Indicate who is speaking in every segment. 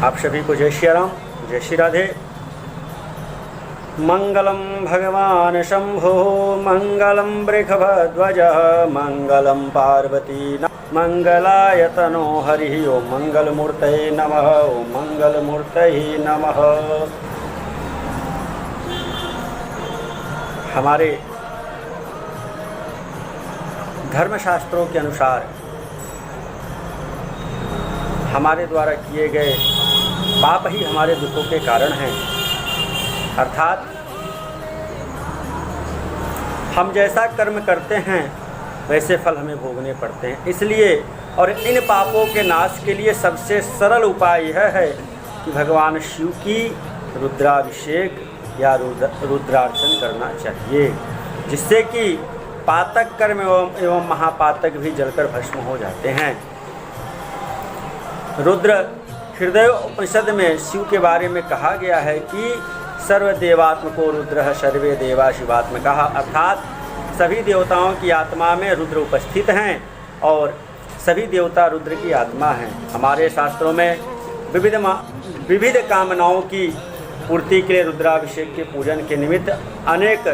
Speaker 1: आप सभी को जय श्री राम, जय श्री राधे। मंगलम भगवान शंभो, मंगलम वृषभध्वज, मंगलम पार्वती, मंगलाय तनो हरि। ओम मंगलमूर्तये नमः, ओम मंगलमूर्तये नमः। हमारे धर्मशास्त्रों के अनुसार हमारे द्वारा किए गए पाप ही हमारे दुखों के कारण हैं, अर्थात हम जैसा कर्म करते हैं वैसे फल हमें भोगने पड़ते हैं। इसलिए और इन पापों के नाश के लिए सबसे सरल उपाय यह है कि भगवान शिव की रुद्राभिषेक या रुद्रार्चन करना चाहिए, जिससे कि पातक कर्म एवं महापातक भी जलकर भस्म हो जाते हैं। रुद्र हृदय उपनिषद में शिव के बारे में कहा गया है कि सर्वदेवात्मको रुद्र सर्वे देवा शिवात्मका, अर्थात सभी देवताओं की आत्मा में रुद्र उपस्थित हैं और सभी देवता रुद्र की आत्मा हैं। हमारे शास्त्रों में विविध कामनाओं की पूर्ति के लिए रुद्राभिषेक के पूजन के निमित्त अनेक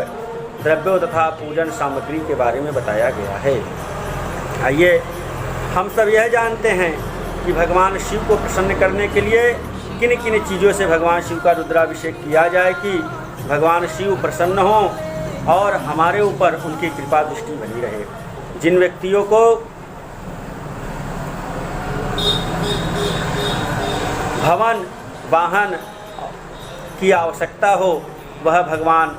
Speaker 1: द्रव्यों तथा पूजन सामग्री के बारे में बताया गया है। आइए हम सब यह जानते हैं कि भगवान शिव को प्रसन्न करने के लिए किन किन चीज़ों से भगवान शिव का रुद्राभिषेक किया जाए कि भगवान शिव प्रसन्न हों और हमारे ऊपर उनकी कृपा दृष्टि बनी रहे। जिन व्यक्तियों को भवन वाहन की आवश्यकता हो वह भगवान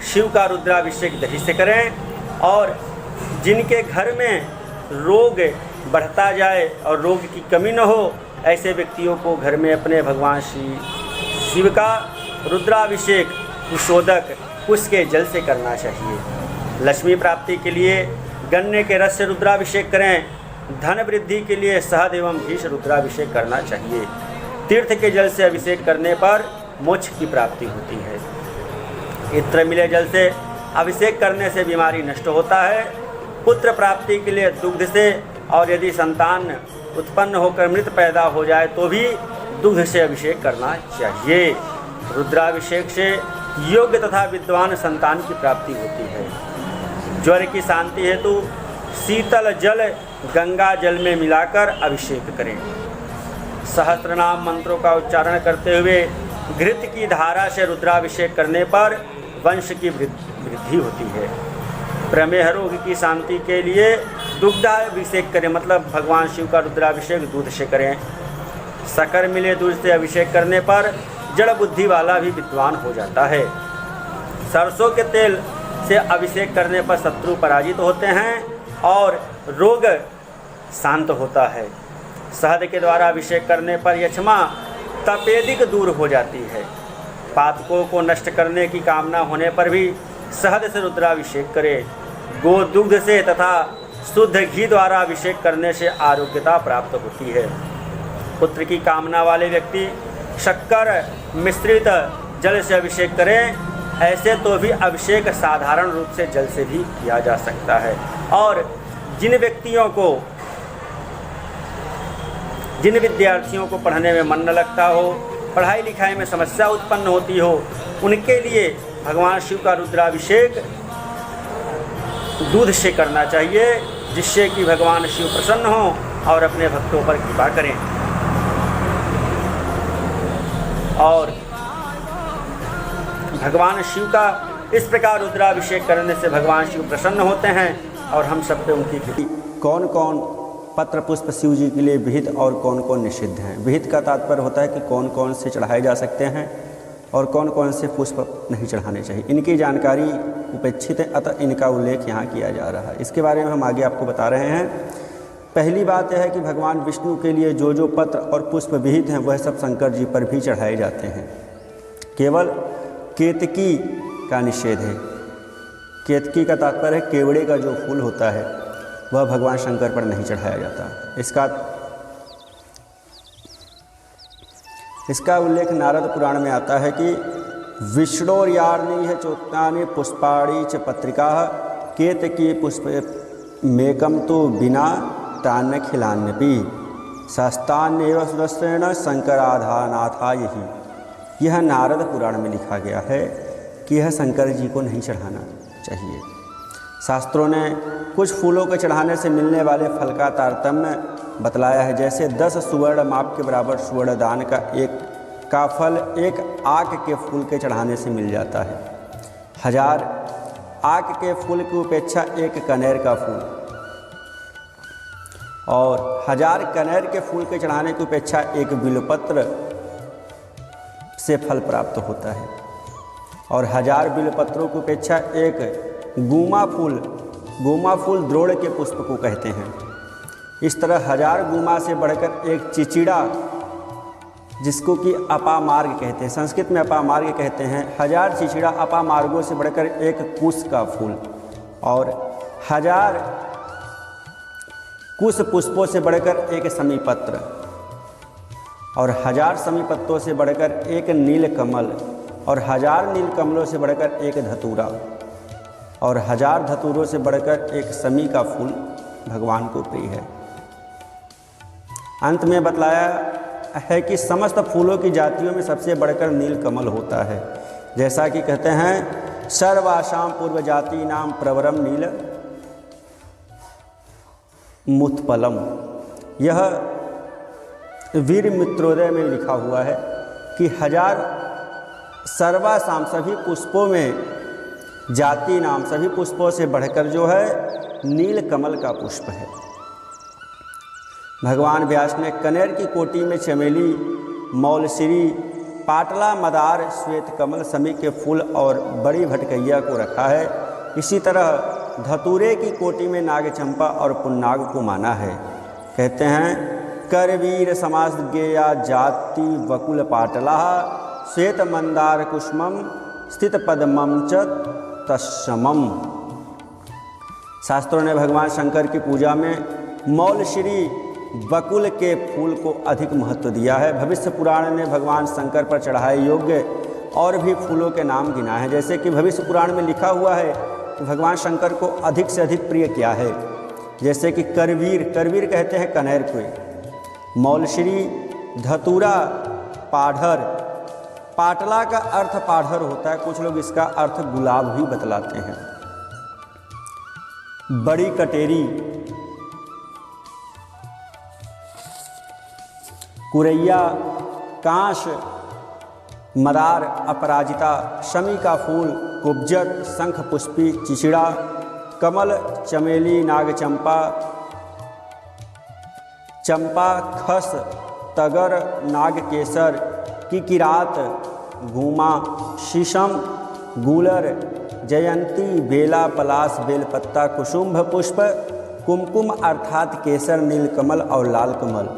Speaker 1: शिव का रुद्राभिषेक दही से करें, और जिनके घर में रोग बढ़ता जाए और रोग की कमी न हो, ऐसे व्यक्तियों को घर में अपने भगवान शिव का रुद्राभिषेक कुशोदक कुश के जल से करना चाहिए। लक्ष्मी प्राप्ति के लिए गन्ने के रस से रुद्राभिषेक करें। धन वृद्धि के लिए शहद एवं घी से रुद्राभिषेक करना चाहिए। तीर्थ के जल से अभिषेक करने पर मोक्ष की प्राप्ति होती है। इत्र मिले जल से अभिषेक करने से बीमारी नष्ट होता है। पुत्र प्राप्ति के लिए दुग्ध से, और यदि संतान उत्पन्न होकर मृत पैदा हो जाए तो भी दुग्ध से अभिषेक करना चाहिए। रुद्राभिषेक से योग्य तथा विद्वान संतान की प्राप्ति होती है। ज्वर की शांति हेतु शीतल जल गंगा जल में मिलाकर अभिषेक करें। सहस्त्रनाम मंत्रों का उच्चारण करते हुए घृत की धारा से रुद्राभिषेक करने पर वंश की वृद्धि होती है। प्रमेह रोग की शांति के लिए दुग्धाभिषेक करें, मतलब भगवान शिव का रुद्राभिषेक दूध से करें। शक्कर मिले दूध से अभिषेक करने पर जड़ बुद्धि वाला भी विद्वान हो जाता है। सरसों के तेल से अभिषेक करने पर शत्रु पराजित होते हैं और रोग शांत होता है। शहद के द्वारा अभिषेक करने पर यक्षमा तपेदिक दूर हो जाती है। पातकों को नष्ट करने की कामना होने पर भी शहद से रुद्राभिषेक करें। गोदुग्ध से तथा शुद्ध घी द्वारा अभिषेक करने से आरोग्यता प्राप्त होती है। पुत्र की कामना वाले व्यक्ति शक्कर मिश्रित जल से अभिषेक करें। ऐसे तो भी अभिषेक साधारण रूप से जल से भी किया जा सकता है। और जिन विद्यार्थियों को पढ़ने में मन न लगता हो, पढ़ाई लिखाई में समस्या उत्पन्न होती हो, उनके लिए भगवान शिव का रुद्राभिषेक दूध से करना चाहिए, जिससे कि भगवान शिव प्रसन्न हों और अपने भक्तों पर कृपा करें। और भगवान शिव का इस प्रकार रुद्राभिषेक करने से भगवान शिव प्रसन्न होते हैं और हम सब पे उनकी कृपा। कौन कौन पत्र पुष्प शिव जी के लिए विहित और कौन कौन निषिद्ध हैं? विहित का तात्पर्य होता है कि कौन कौन से चढ़ाए जा सकते हैं और कौन कौन से पुष्प नहीं चढ़ाने चाहिए। इनकी जानकारी उपेक्षित है, अतः इनका उल्लेख यहाँ किया जा रहा है। इसके बारे में हम आगे आपको बता रहे हैं। पहली बात यह है कि भगवान विष्णु के लिए जो जो पत्र और पुष्प विहित हैं वह सब शंकर जी पर भी चढ़ाए जाते हैं। केवल केतकी का निषेध है। केतकी का तात्पर्य है केवड़े का जो फूल होता है वह भगवान शंकर पर नहीं चढ़ाया जाता। इसका उल्लेख नारद पुराण में आता है कि विष्णोर्यार्णी है चोत्तानि पुष्पाणी च पत्रिका केतकी पुष्प मेकम तो बिना तान्य खिलान्यपि। शास्तान्येव सुदर्शेन शंकराधानाथा यही। यह नारद पुराण में लिखा गया है कि यह शंकर जी को नहीं चढ़ाना चाहिए। शास्त्रों ने कुछ फूलों के चढ़ाने से मिलने वाले फल का तारतम्य बतलाया है। जैसे 10 सुवर्ण माप के बराबर सुवर्ण दान का फल एक आक के फूल के चढ़ाने से मिल जाता है। 1000 आक के फूल की उपेक्षा एक कनेर का फूल, और 1000 कनेर के फूल के चढ़ाने की उपेक्षा एक बिल्वपत्र से फल प्राप्त होता है, और 1000 बिल्वपत्रों की उपेक्षा एक गुमा फूल द्रोण के पुष्प को कहते हैं। इस तरह 1000 गुमा से बढ़कर एक चिचिड़ा, जिसको कि अपामार्ग कहते हैं, संस्कृत में अपामार्ग कहते हैं, 1000 चिचिड़ा अपामार्गों से बढ़कर एक कुश का फूल, और 1000 कुश पुष्पों से बढ़कर एक समीपत्र, और 1000 समीपत्रों से बढ़कर एक नील कमल, और 1000 नील कमलों से बढ़कर एक धतूरा, और 1000 धतूरों से बढ़कर एक समी का फूल भगवान को प्रिय है। अंत में बतलाया है कि समस्त फूलों की जातियों में सबसे बढ़कर नील कमल होता है। जैसा कि कहते हैं सर्वासाम पूर्व जाति नाम प्रवरम नील मुत्पलम। यह वीर मित्रोदय में लिखा हुआ है कि 1000 सर्वासाम सभी पुष्पों में जाति नाम सभी पुष्पों से बढ़कर जो है नील कमल का पुष्प है। भगवान व्यास ने कनेर की कोटि में चमेली, मौलश्री, पाटला, मदार, श्वेत कमल, समी के फूल और बड़ी भटकैया को रखा है। इसी तरह धतूरे की कोटि में नागचंपा और पुन्नाग को माना है। कहते हैं करवीर समास गेया जाति वकुल पाटला श्वेत मंदार कुष्मम स्थित पद्मम च तस्समम। शास्त्रों ने भगवान शंकर की पूजा में मौलश्री बकुल के फूल को अधिक महत्व दिया है। भविष्य पुराण ने भगवान शंकर पर चढ़ाए योग्य और भी फूलों के नाम गिनाए हैं। जैसे कि भविष्य पुराण में लिखा हुआ है कि भगवान शंकर को अधिक से अधिक प्रिय क्या है। जैसे कि करवीर कहते हैं कनेर को, मौलश्री, धतूरा, पाढ़र, पाटला का अर्थ पाढ़र होता है, कुछ लोग इसका अर्थ गुलाब भी बतलाते हैं। बड़ी कटेरी, कुरैया, कांश, मदार, अपराजिता, शमी का फूल, कुब्जट, शंख पुष्पी, चिचिड़ा, कमल, चमेली, नागचंपा, चंपा, खस, तगर, नागकेसर, किकिरात, गुमा, शीशम, गूलर, जयंती, बेला, पलाश, बेलपत्ता, कुसुम्भ पुष्प, कुमकुम अर्थात केसर, नीलकमल और लाल कमल।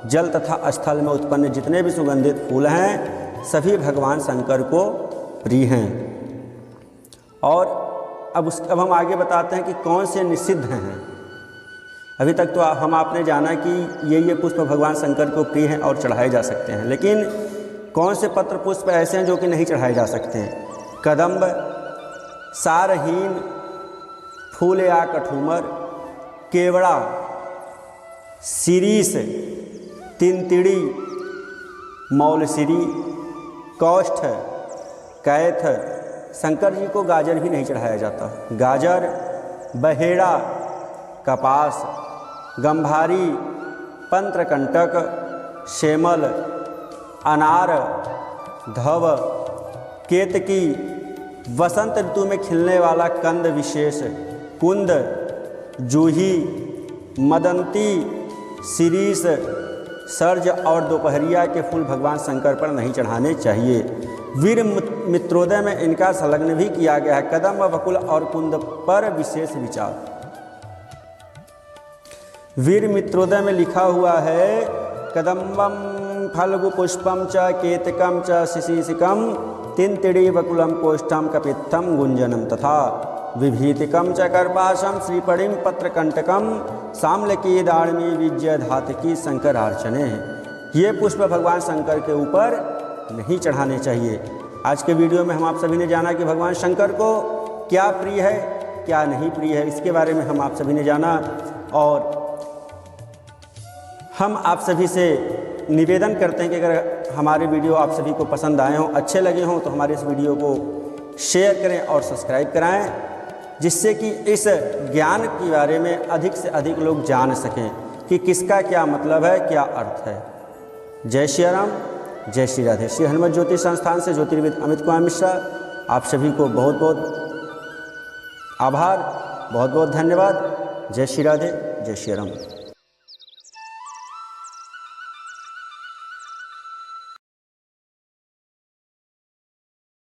Speaker 1: जल तथा स्थल में उत्पन्न जितने भी सुगंधित फूल हैं सभी भगवान शंकर को प्रिय हैं। और अब हम आगे बताते हैं कि कौन से निषिद्ध हैं। अभी तक तो हम आपने जाना कि ये पुष्प भगवान शंकर को प्रिय हैं और चढ़ाए जा सकते हैं, लेकिन कौन से पत्र पुष्प ऐसे हैं जो कि नहीं चढ़ाए जा सकते हैं। कदम्ब, सारहीन, फूल या कठूमर, केवड़ा, शिरीष, तिनतिड़ी, मौलश्री, कौष्ठ, कैथ। शंकर जी को गाजर भी नहीं चढ़ाया जाता। गाजर, बहेड़ा, कपास, गंभारी, पंत्रकंटक, शेमल, अनार, धव, केतकी, वसंत ऋतु में खिलने वाला कंद विशेष, कुंद, जूही, मदंती, शिरीष, सर्ज और दोपहरिया के फूल भगवान शंकर पर नहीं चढ़ाने चाहिए। वीर मित्रोदय में इनका संलग्न भी किया गया है। कदम्ब, बकुल और कुंद पर विशेष विचार। वीर मित्रोदय में लिखा हुआ है कदम्बम फल्गु पुष्पम च केतकम च शिशिशिकम तिनतिड़ी वकुलम कोष्ठम कपित्थम गुंजनम तथा विभीतिकम च कर्पाशम श्रीपड़िम पत्रकंटकम साम्लकी दाड़मी विजय धातकी शंकरार्चने। ये पुष्प भगवान शंकर के ऊपर नहीं चढ़ाने चाहिए। आज के वीडियो में हम आप सभी ने जाना कि भगवान शंकर को क्या प्रिय है क्या नहीं प्रिय है, इसके बारे में हम आप सभी ने जाना। और हम आप सभी से निवेदन करते हैं कि अगर हमारे वीडियो आप सभी को पसंद आए हों, अच्छे लगे हों, तो हमारे इस वीडियो को शेयर करें और सब्सक्राइब कराएं, जिससे कि इस ज्ञान के बारे में अधिक से अधिक लोग जान सकें कि किसका क्या मतलब है, क्या अर्थ है। जय श्री राम, जय श्री राधे। श्री हनुमत ज्योतिष संस्थान से ज्योतिर्विद अमित कुमार मिश्रा, आप सभी को बहुत बहुत आभार, बहुत बहुत धन्यवाद। जय श्री राधे, जय श्री राम।